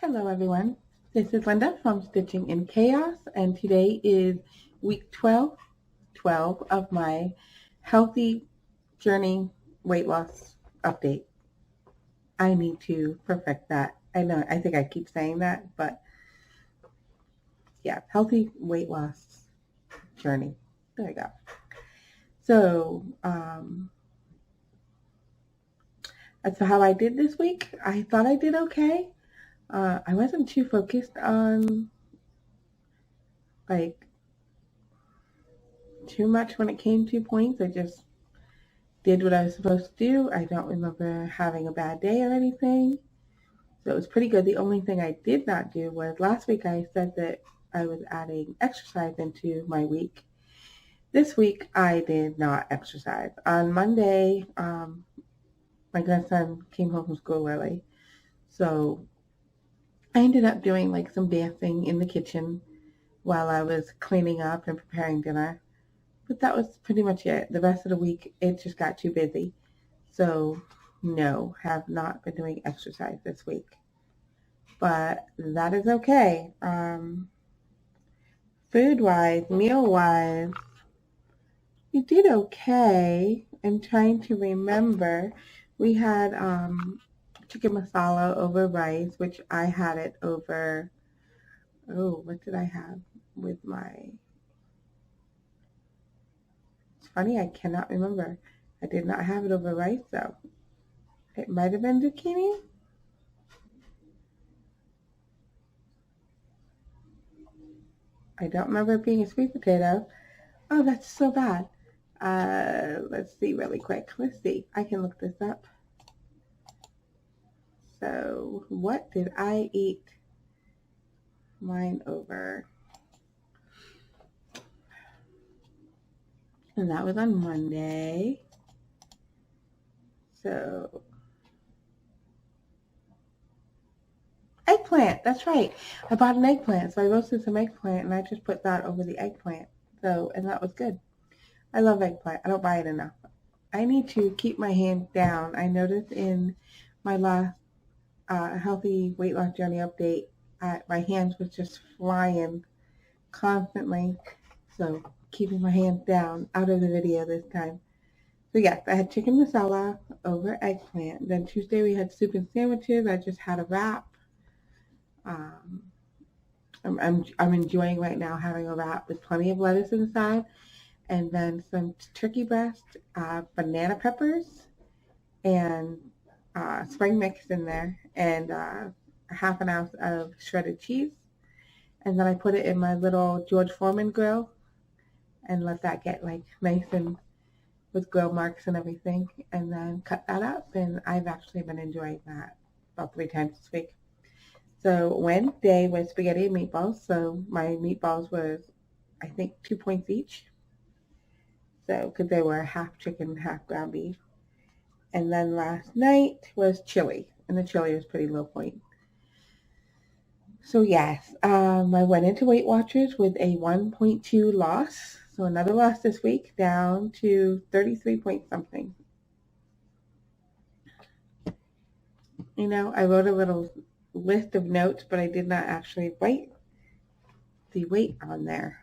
Hello everyone, this is Linda from Stitching in Chaos, and today is week 12 of my Healthy Journey Weight Loss Update. I need to perfect that. I think I keep saying that, but yeah, Healthy Weight Loss Journey. There you go. So, as for how I did this week, I thought I did okay. I wasn't too focused on too much when it came to points. I just did what I was supposed to do. I don't remember having a bad day or anything. So it was pretty good. The only thing I did not do was last week I said that I was adding exercise into my week. This week I did not exercise. On Monday, my grandson came home from school early. So I ended up doing some dancing in the kitchen while I was cleaning up and preparing dinner. But that was pretty much it. The rest of the week, it just got too busy. So, no, have not been doing exercise this week. But that is okay. Food-wise, meal-wise, we did okay. I'm trying to remember. We had chicken masala over rice, which I had it over, what did I have with my... It's funny, I cannot remember. I did not have it over rice, though. It might have been zucchini. I don't remember it being a sweet potato. Oh, that's so bad. Let's see really quick. Let's see. I can look this up. So, what did I eat mine over? And that was on Monday. So, eggplant, that's right. I bought an eggplant, so I roasted some eggplant, and I just put that over the eggplant. So, and that was good. I love eggplant. I don't buy it enough. I need to keep my hands down. I noticed in my last healthy weight loss journey update, my hands was just flying constantly. So, keeping my hands down out of the video this time. So yes, I had chicken masala over eggplant. Then Tuesday we had soup and sandwiches. I just had a wrap. I'm enjoying right now having a wrap with plenty of lettuce inside, and then some turkey breast, banana peppers, and spring mix in there, and half an ounce of shredded cheese. And then I put it in my little George Foreman grill and let that get nice and with grill marks and everything, and then cut that up. And I've actually been enjoying that about 3 times this week. So Wednesday was spaghetti and meatballs. So my meatballs was, I think, 2 points each. So because they were half chicken, half ground beef. And then last night was chili, and the chili was pretty low point. So yes, I went into Weight Watchers with a 1.2 loss. So another loss this week, down to 33 point something. You know, I wrote a little list of notes, but I did not actually write the weight on there.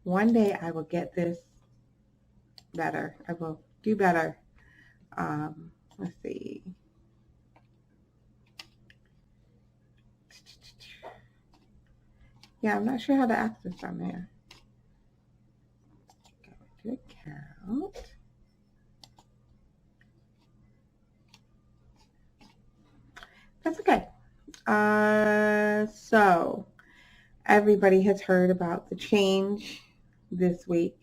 One day I will get this better. I will do better. Let's see. Yeah, I'm not sure how to access on there. Go to account. That's okay. So everybody has heard about the change this week.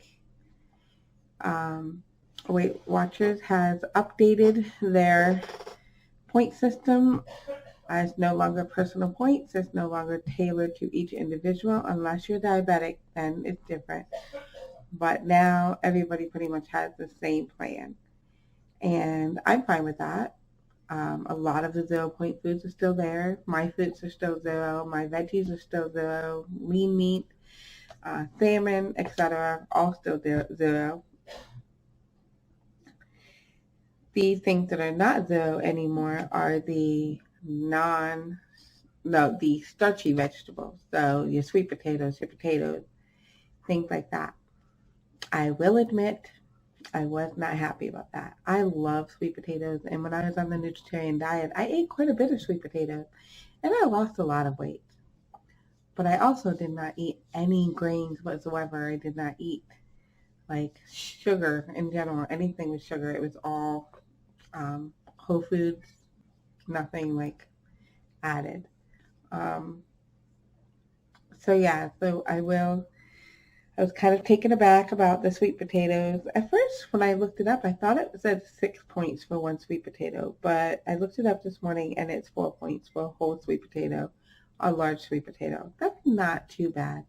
Weight Watchers has updated their point system. It's no longer personal points. It's no longer tailored to each individual. Unless you're diabetic, then it's different. But now everybody pretty much has the same plan. And I'm fine with that. A lot of the 0 point foods are still there. My foods are still 0. My veggies are still 0. Lean meat, salmon, etc. all still 0. The things that are not 0 anymore are the non no, the starchy vegetables. So your sweet potatoes, your potatoes, things like that. I will admit I was not happy about that. I love sweet potatoes, and when I was on the nutritarian diet, I ate quite a bit of sweet potatoes, and I lost a lot of weight. But I also did not eat any grains whatsoever. I did not eat like sugar in general, anything with sugar. It was all whole foods, nothing like added. Um, so yeah, so I was kind of taken aback about the sweet potatoes. At first, when I looked it up, I thought it said 6 points for one sweet potato, but I looked it up this morning and it's 4 points for a whole sweet potato, a large sweet potato. That's not too bad.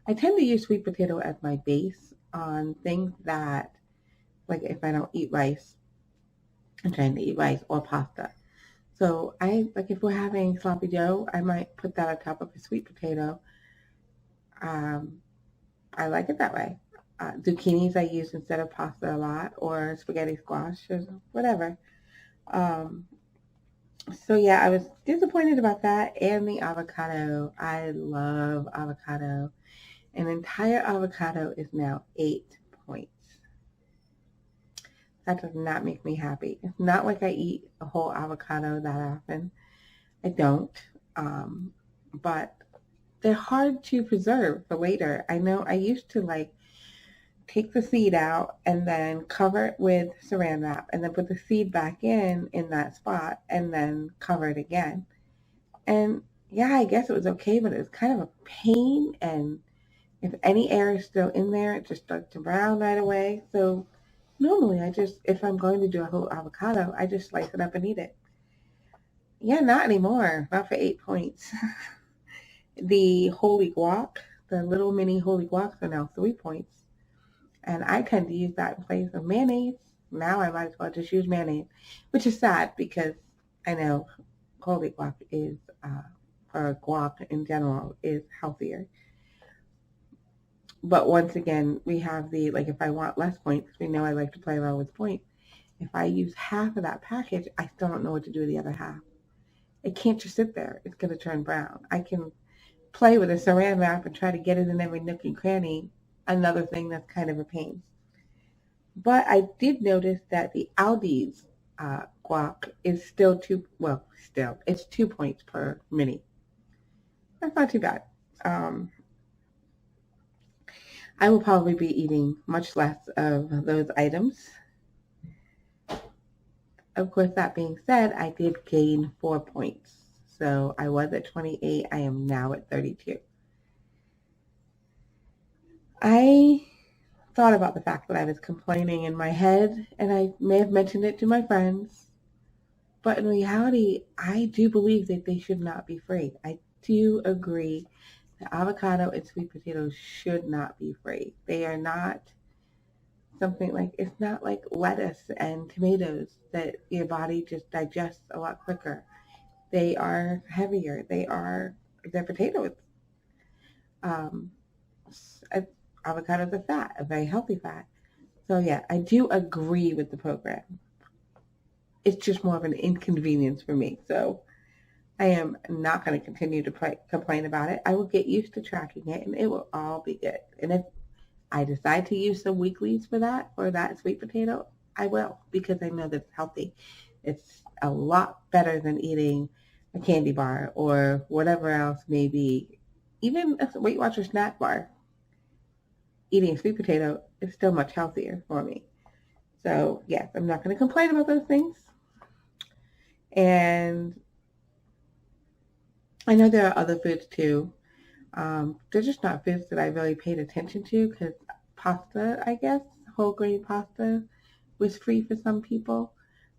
I tend to use sweet potato as my base on things that, like if I don't eat rice, I'm trying to eat rice or pasta. So if we're having sloppy Joe, I might put that on top of a sweet potato. Um, I like it that way. Zucchinis I use instead of pasta a lot, or spaghetti squash, or whatever. Um, so yeah, I was disappointed about that, and the avocado. I love avocado. An entire avocado is now 8 points. That does not make me happy. It's not like I eat a whole avocado that often. I don't. But they're hard to preserve for later. I know I used to like take the seed out and then cover it with saran wrap and then put the seed back in that spot and then cover it again. And yeah, I guess it was okay, but it was kind of a pain. And if any air is still in there, it just starts to brown right away. So normally if I'm going to do a whole avocado, I just slice it up and eat it. Yeah, not anymore. Not for 8 points. The holy guac, the little mini holy guacs are now 3 points. And I tend to use that in place of mayonnaise. Now I might as well just use mayonnaise, which is sad because I know holy guac is, or guac in general, is healthier. But once again, we have if I want less points, we know I like to play around with points. If I use half of that package, I still don't know what to do with the other half. It can't just sit there. It's going to turn brown. I can play with a saran wrap and try to get it in every nook and cranny. Another thing that's kind of a pain. But I did notice that the Aldi's guac is still it's 2 points per mini. That's not too bad. I will probably be eating much less of those items. Of course, that being said, I did gain 4 points. So I was at 28. I am now at 32. I thought about the fact that I was complaining in my head, and I may have mentioned it to my friends, but in reality, I do believe that they should not be free. I do agree that avocado and sweet potatoes should not be free. They are not it's not like lettuce and tomatoes that your body just digests a lot quicker. They are heavier. They're potatoes. Um, Avocados are fat, a very healthy fat. So yeah, I do agree with the program. It's just more of an inconvenience for me. So I am not going to continue to complain about it. I will get used to tracking it and it will all be good. And if I decide to use some weeklies for that sweet potato, I will, because I know that it's healthy. It's a lot better than eating a candy bar or whatever else may be. Even a Weight Watcher snack bar, eating a sweet potato is still much healthier for me. So yes, I'm not going to complain about those things. And I know there are other foods too. They're just not foods that I really paid attention to because pasta, I guess, whole grain pasta was free for some people.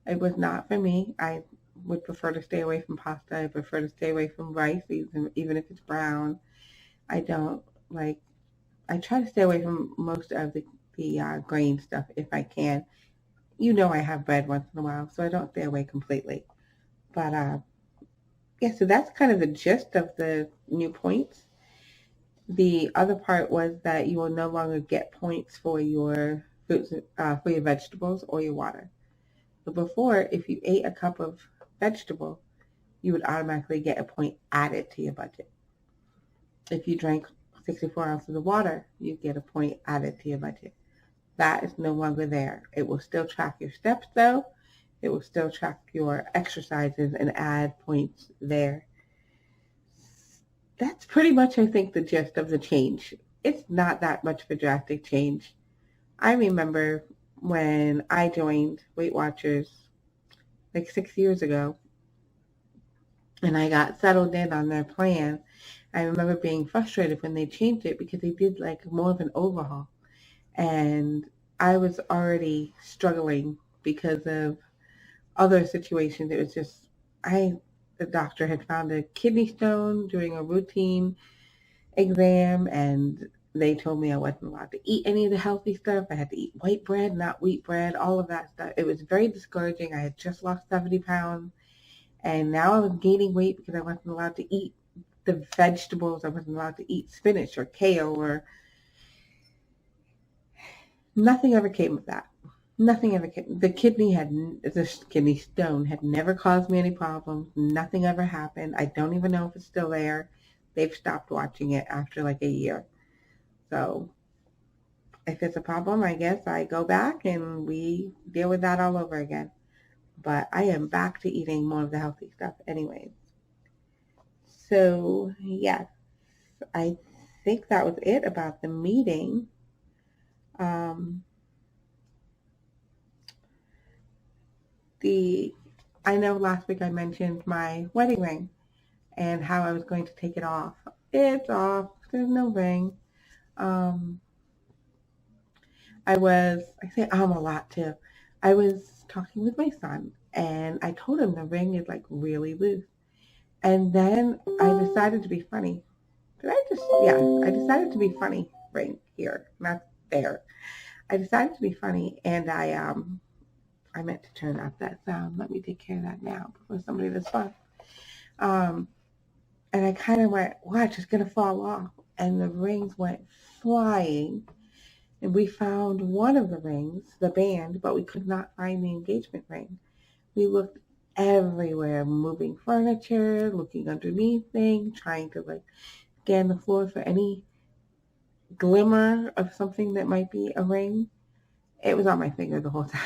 It was not for me. I would prefer to stay away from pasta. I prefer to stay away from rice, even if it's brown. I try to stay away from most of the grain stuff if I can. I have bread once in a while, so I don't stay away completely. But yeah, so that's kind of the gist of the new points. The other part was that you will no longer get points for your fruits, for your vegetables or your water. But before, if you ate a cup of vegetable, you would automatically get a point added to your budget. If you drank 64 ounces of water, you get a point added to your budget. That is no longer there. It will still track your steps though. It will still track your exercises and add points there. That's pretty much, I think, the gist of the change. It's not that much of a drastic change. I remember when I joined Weight Watchers like 6 years ago and I got settled in on their plan. I remember being frustrated when they changed it because they did like more of an overhaul. And I was already struggling because of other situations. It was just, the doctor had found a kidney stone during a routine exam, and they told me I wasn't allowed to eat any of the healthy stuff. I had to eat white bread, not wheat bread, all of that stuff. It was very discouraging. I had just lost 70 pounds, and now I was gaining weight because I wasn't allowed to eat the vegetables. I wasn't allowed to eat spinach or kale, or nothing ever came of that. Nothing ever came. The kidney stone had never caused me any problems. Nothing ever happened. I don't even know if it's still there. They've stopped watching it after like a year. So if it's a problem, I guess I go back and we deal with that all over again. But I am back to eating more of the healthy stuff anyways. So yes, I think that was it about the meeting. I know last week I mentioned my wedding ring and how I was going to take it off. It's off. There's no ring. I say a lot too. I was talking with my son and I told him the ring is like really loose. And then I decided to be funny. I decided to be funny right here, not there. I decided to be funny and I meant to turn off that sound. Let me take care of that now before somebody responds. And I kind of went, watch, it's going to fall off. And the rings went flying. And we found one of the rings, the band, but we could not find the engagement ring. We looked everywhere, moving furniture, looking underneath things, trying to like scan the floor for any glimmer of something that might be a ring. It was on my finger the whole time.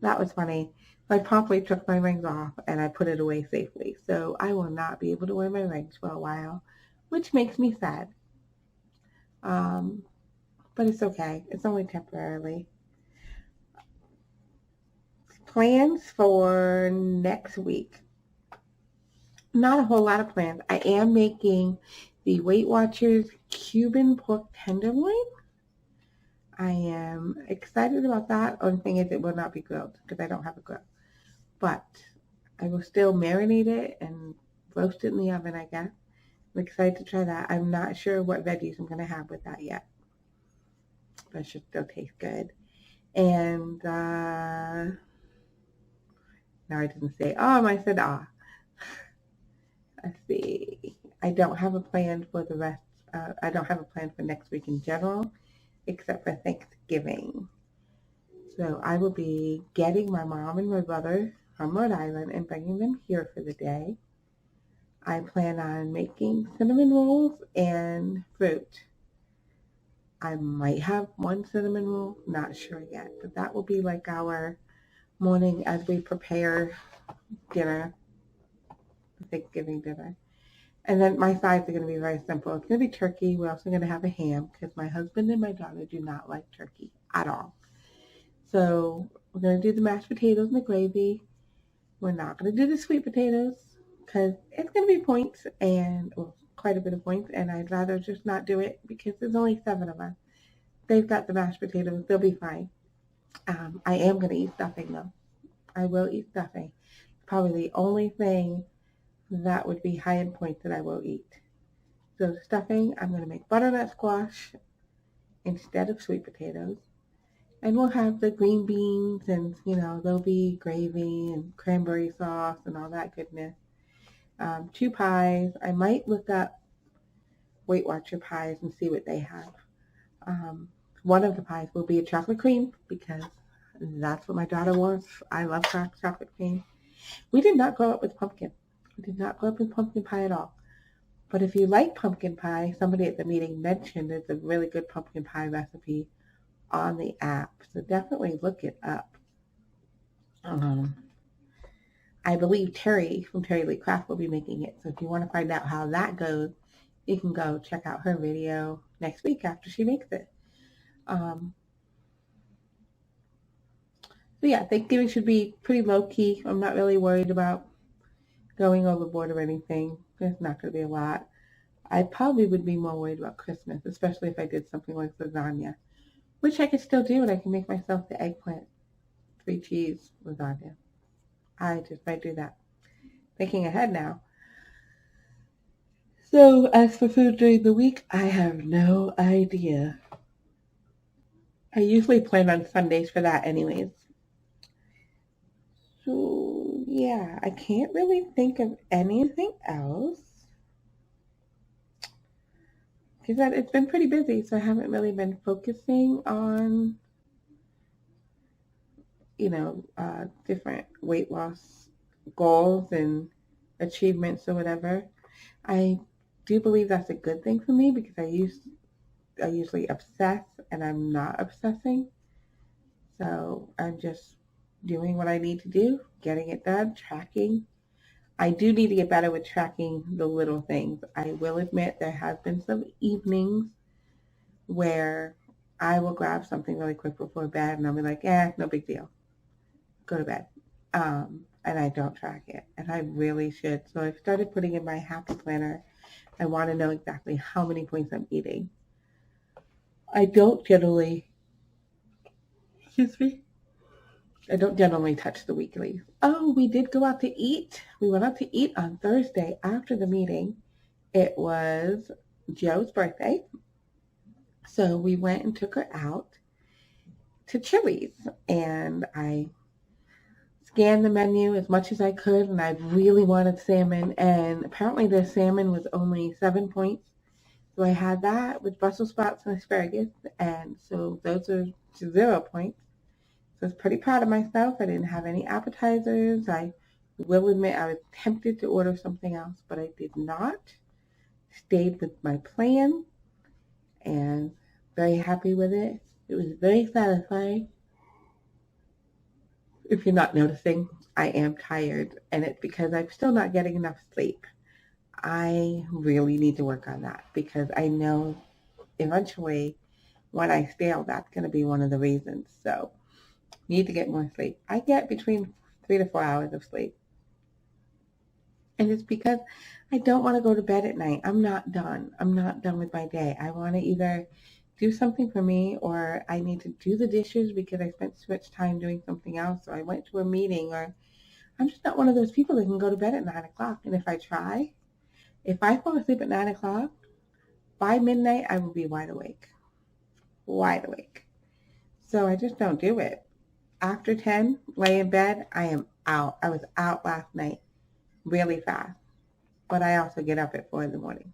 That was funny. I promptly took my rings off and I put it away safely. So I will not be able to wear my rings for a while, which makes me sad. But it's okay. It's only temporarily. Plans for next week. Not a whole lot of plans. I am making the Weight Watchers Cuban pork tenderloin. I am excited about that. Only thing is it will not be grilled because I don't have a grill. But I will still marinate it and roast it in the oven, I guess. I'm excited to try that. I'm not sure what veggies I'm going to have with that yet. But it should still taste good. And no, I didn't say I said Let's see. I don't have a plan for the rest. I don't have a plan for next week in general, except for Thanksgiving. So I will be getting my mom and my brother from Rhode Island and bringing them here for the day. I plan on making cinnamon rolls and fruit. I might have one cinnamon roll, not sure yet, but that will be like our morning as we prepare dinner, Thanksgiving dinner. And then my sides are going to be very simple. It's going to be turkey. We're also going to have a ham because my husband and my daughter do not like turkey at all. So we're going to do the mashed potatoes and the gravy. We're not going to do the sweet potatoes because it's going to be points and quite a bit of points. And I'd rather just not do it because there's only 7 of us. They've got the mashed potatoes. They'll be fine. I am going to eat stuffing though. I will eat stuffing. Probably the only thing that would be high in points that I will eat. So stuffing, I'm going to make butternut squash instead of sweet potatoes. And we'll have the green beans and, there'll be gravy and cranberry sauce and all that goodness. 2 pies. I might look up Weight Watcher pies and see what they have. One of the pies will be a chocolate cream because that's what my daughter wants. I love chocolate cream. We did not grow up with pumpkin. We did not grow up with pumpkin pie at all. But if you like pumpkin pie, somebody at the meeting mentioned there's a really good pumpkin pie recipe on the app. So definitely look it up. I believe Terry from Terry Lee Craft will be making it. So if you want to find out how that goes, you can go check out her video next week after she makes it. So yeah, Thanksgiving should be pretty low key. I'm not really worried about going overboard or anything. There's not going to be a lot. I probably would be more worried about Christmas, especially if I did something like lasagna, which I could still do, and I can make myself the eggplant 3-cheese lasagna. I just might do that. Thinking ahead now. So as for food during the week, I have no idea. I usually plan on Sundays for that anyways. So yeah, I can't really think of anything else. Because it's been pretty busy, so I haven't really been focusing on, different weight loss goals and achievements or whatever. I do believe that's a good thing for me because I usually obsess and I'm not obsessing. So I'm just doing what I need to do, getting it done, tracking. I do need to get better with tracking the little things. I will admit there have been some evenings where I will grab something really quick before bed and I'll be like, no big deal. Go to bed. And I don't track it. And I really should. So I've started putting in my happy planner. I want to know exactly how many points I'm eating. I don't generally touch the weeklies. Oh, we did go out to eat. We went out to eat on Thursday after the meeting. It was Joe's birthday. So we went and took her out to Chili's. And I scanned the menu as much as I could. And I really wanted salmon. And apparently the salmon was only 7 points. So I had that with Brussels sprouts and asparagus. And so those are 0 points. So I was pretty proud of myself. I didn't have any appetizers. I will admit I was tempted to order something else, but I did not. Stayed with my plan and very happy with it. It was very satisfying. If you're not noticing, I am tired, and it's because I'm still not getting enough sleep. I really need to work on that because I know eventually when I fail, that's going to be one of the reasons. So need to get more sleep. I get between 3 to 4 hours of sleep. And it's because I don't want to go to bed at night. I'm not done. I'm not done with my day. I want to either do something for me or I need to do the dishes because I spent so much time doing something else. Or I went to a meeting, or I'm just not one of those people that can go to bed at 9 o'clock. And if I try, if I fall asleep at 9 o'clock, by midnight, I will be wide awake. Wide awake. So I just don't do it. After 10, lay in bed, I am out. I was out last night really fast. But I also get up at 4 in the morning.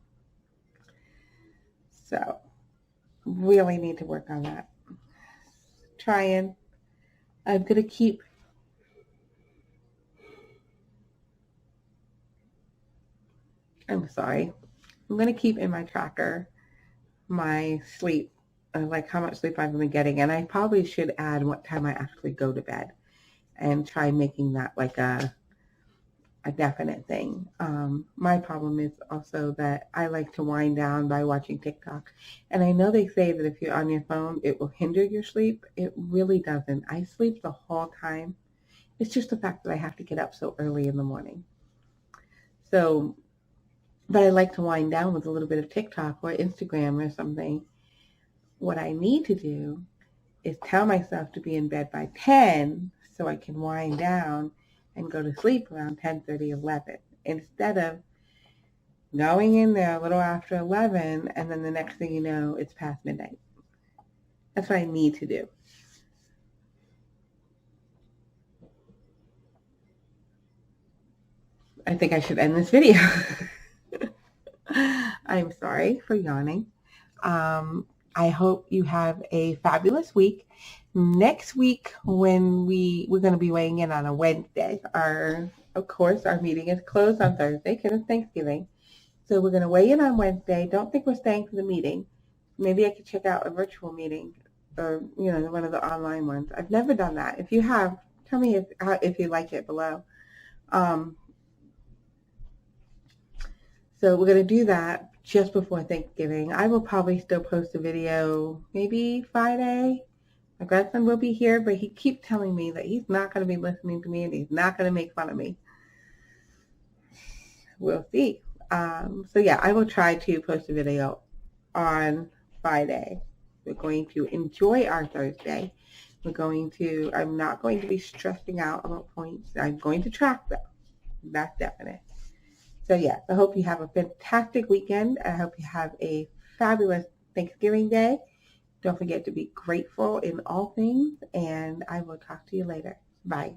So really need to work on that. Trying. I'm going to keep I'm going to keep in my tracker my sleep, like how much sleep I've been getting. And I probably should add what time I actually go to bed and try making that like a definite thing. My problem is also that I like to wind down by watching TikTok. And I know they say that if you're on your phone, it will hinder your sleep. It really doesn't. I sleep the whole time. It's just the fact that I have to get up so early in the morning. So, but I like to wind down with a little bit of TikTok or Instagram or something. What I need to do is tell myself to be in bed by 10 so I can wind down and go to sleep around 10:30, 11, instead of going in there a little after 11 and then the next thing you know, it's past midnight. That's what I need to do. I think I should end this video. I'm sorry for yawning. I hope you have a fabulous week. Next week, when we're going to be weighing in on a Wednesday. Of course, our meeting is closed on Thursday because it's Thanksgiving. So we're going to weigh in on Wednesday. Don't think we're staying for the meeting. Maybe I could check out a virtual meeting or, one of the online ones. I've never done that. If you have, tell me if you like it below. So we're going to do that just before Thanksgiving. I will probably still post a video maybe Friday. My grandson will be here, but he keeps telling me that he's not going to be listening to me and he's not going to make fun of me. We'll see. So yeah, I will try to post a video on Friday. We're going to enjoy our Thursday. I'm not going to be stressing out about points. I'm going to track them. That's definite. So yes, I hope you have a fantastic weekend. I hope you have a fabulous Thanksgiving Day. Don't forget to be grateful in all things, and I will talk to you later. Bye.